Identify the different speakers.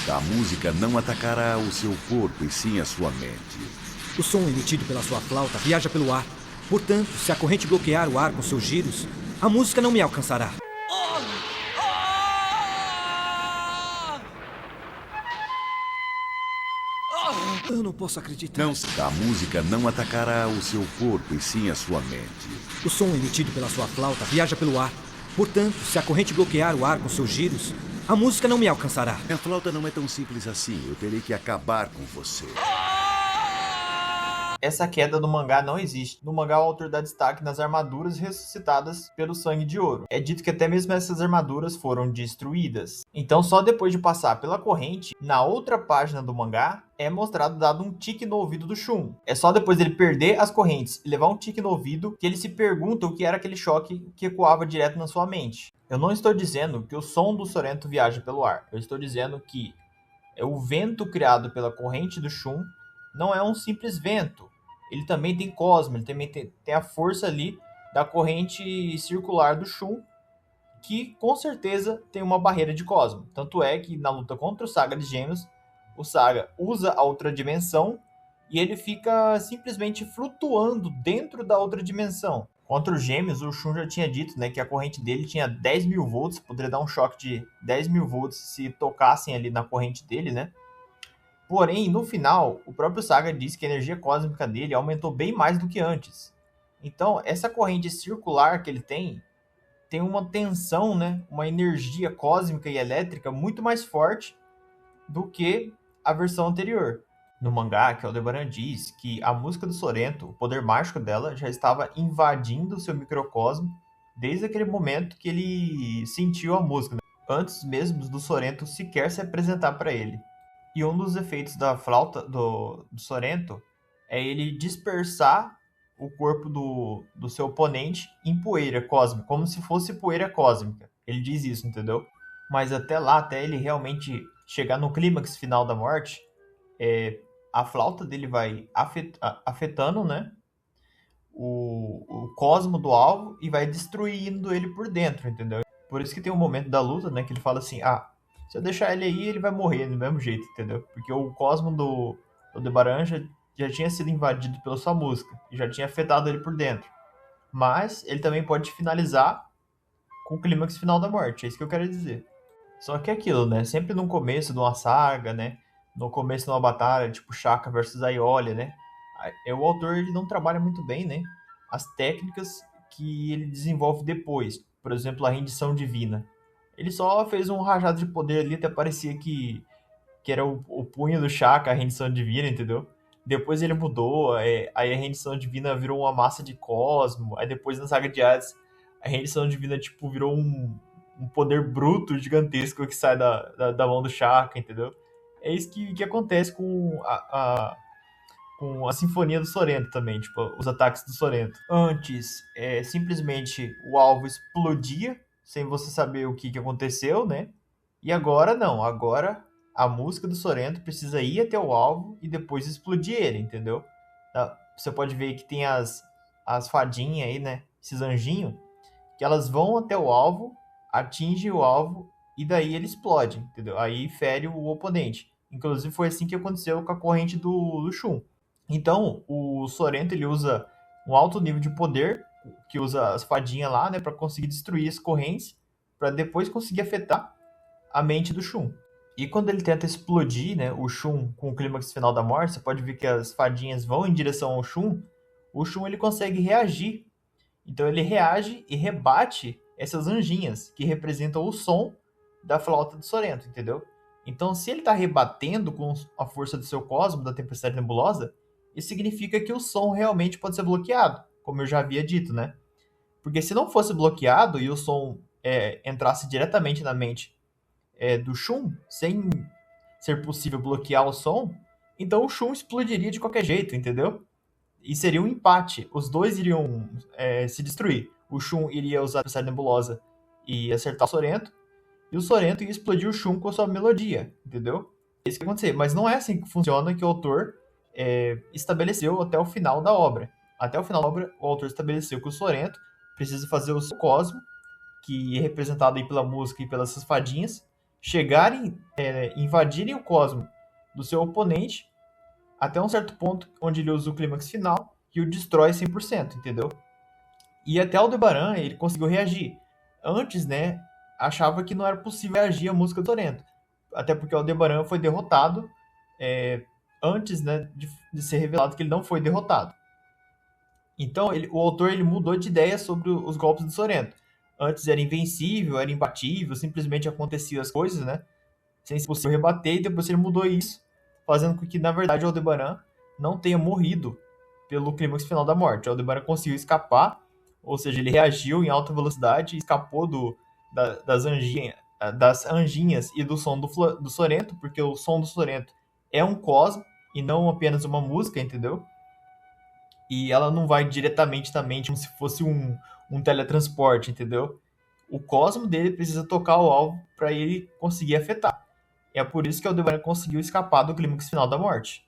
Speaker 1: A música não atacará o seu corpo e sim a sua mente.
Speaker 2: O som emitido pela sua flauta viaja pelo ar. Portanto, se a corrente bloquear o ar com seus giros, a música não me alcançará. Eu não posso acreditar.
Speaker 1: A música não atacará o seu corpo e sim a sua mente.
Speaker 2: O som emitido pela sua flauta viaja pelo ar. Portanto, se a corrente bloquear o ar com seus giros, a música não me alcançará.
Speaker 1: Minha flauta não é tão simples assim. Eu terei que acabar com você.
Speaker 3: Essa queda no mangá não existe. No mangá, o autor dá destaque nas armaduras ressuscitadas pelo sangue de ouro. É dito que até mesmo essas armaduras foram destruídas. Então, só depois de passar pela corrente, na outra página do mangá, é mostrado dado um tique no ouvido do Shun. É só depois dele perder as correntes e levar um tique no ouvido que ele se pergunta o que era aquele choque que ecoava direto na sua mente. Eu não estou dizendo que o som do Sorento viaja pelo ar. Eu estou dizendo que o vento criado pela corrente do Shun não é um simples vento. Ele também tem cosmo, ele também tem a força ali da corrente circular do Shun, que com certeza tem uma barreira de cosmo. Tanto é que na luta contra o Saga de Gêmeos, o Saga usa a outra dimensão e ele fica simplesmente flutuando dentro da outra dimensão. Contra os Gêmeos, o Shun já tinha dito, né, que a corrente dele tinha 10.000 volts, poderia dar um choque de 10.000 volts se tocassem ali na corrente dele, né? Porém, no final, o próprio Saga disse que a energia cósmica dele aumentou bem mais do que antes. Então, essa corrente circular que ele tem uma tensão, né, uma energia cósmica e elétrica muito mais forte do que a versão anterior. No mangá, que Aldebaran diz que a música do Sorento, o poder mágico dela, já estava invadindo o seu microcosmo desde aquele momento que ele sentiu a música, né? Antes mesmo do Sorento sequer se apresentar para ele. E um dos efeitos da flauta do Sorento é ele dispersar o corpo do seu oponente em poeira cósmica, como se fosse poeira cósmica. Ele diz isso, entendeu? Mas até lá, até ele realmente chegar no clímax final da morte, a flauta dele vai afetando, né, o cosmo do alvo e vai destruindo ele por dentro, entendeu? Por isso que tem um momento da luta, né, que ele fala assim, se eu deixar ele aí, ele vai morrer do mesmo jeito, entendeu? Porque o cosmo do Aldebaran já tinha sido invadido pela sua música e já tinha afetado ele por dentro. Mas ele também pode finalizar com o clímax final da morte, é isso que eu quero dizer. Só que é aquilo, né? Sempre no começo de uma saga, né? No começo de uma batalha, tipo Shaka versus Aiolia, né? O autor ele não trabalha muito bem, né, as técnicas que ele desenvolve depois. Por exemplo, a rendição divina. Ele só fez um rajado de poder ali, até parecia que era o punho do Shaka, a rendição divina, entendeu? Depois ele mudou, aí a rendição divina virou uma massa de cosmo, aí depois na saga de Hades, a rendição divina tipo, virou um poder bruto, gigantesco, que sai da mão do Shaka, entendeu? É isso que acontece com a Sinfonia do Sorento também, tipo, os ataques do Sorento. Antes, simplesmente o alvo explodia, sem você saber o que aconteceu, né? E agora não, agora a música do Sorento precisa ir até o alvo e depois explodir ele, entendeu? Você pode ver que tem as fadinhas aí, né? Esses anjinhos, que elas vão até o alvo, atingem o alvo e daí ele explode, entendeu? Aí fere o oponente. Inclusive foi assim que aconteceu com a corrente do Shun. Então, o Sorento ele usa um alto nível de poder, que usa as fadinhas lá, né, para conseguir destruir as correntes, para depois conseguir afetar a mente do Shun. E quando ele tenta explodir, né, o Shun com o clímax final da morte, você pode ver que as fadinhas vão em direção ao Shun, o Shun ele consegue reagir. Então ele reage e rebate essas anjinhas, que representam o som da flauta do Sorento, entendeu? Então, se ele está rebatendo com a força do seu cosmo, da tempestade nebulosa, isso significa que o som realmente pode ser bloqueado, como eu já havia dito, né? Porque se não fosse bloqueado e o som entrasse diretamente na mente do Shun, sem ser possível bloquear o som, então o Shun explodiria de qualquer jeito, entendeu? E seria um empate. Os dois iriam se destruir. O Shun iria usar a tempestade nebulosa e acertar o Sorento, e o Sorento ia explodir o Shun com a sua melodia, entendeu? É isso que ia acontecer. Mas não é assim que funciona, que o autor estabeleceu até o final da obra. Até o final da obra, o autor estabeleceu que o Sorento precisa fazer o seu cosmo, que é representado aí pela música e pelas suas fadinhas, chegarem, invadirem o cosmo do seu oponente até um certo ponto onde ele usa o clímax final e o destrói 100%, entendeu? E até Aldebaran ele conseguiu reagir. Antes, né, achava que não era possível reagir à música do Sorrento. Até porque o Aldebaran foi derrotado antes, né, de ser revelado que ele não foi derrotado. Então, o autor ele mudou de ideia sobre os golpes do Sorrento. Antes era invencível, era imbatível, simplesmente aconteciam as coisas, né? Sem ser possível rebater, e depois ele mudou isso, fazendo com que, na verdade, o Aldebaran não tenha morrido pelo clímax final da morte. O Aldebaran conseguiu escapar, ou seja, ele reagiu em alta velocidade e escapou das anjinhas e do som do Sorrento, porque o som do Sorrento é um cosmo e não apenas uma música, entendeu? E ela não vai diretamente na mente como se fosse um teletransporte, entendeu? O cosmo dele precisa tocar o alvo para ele conseguir afetar. É por isso que o Aldebaran conseguiu escapar do clímax final da morte.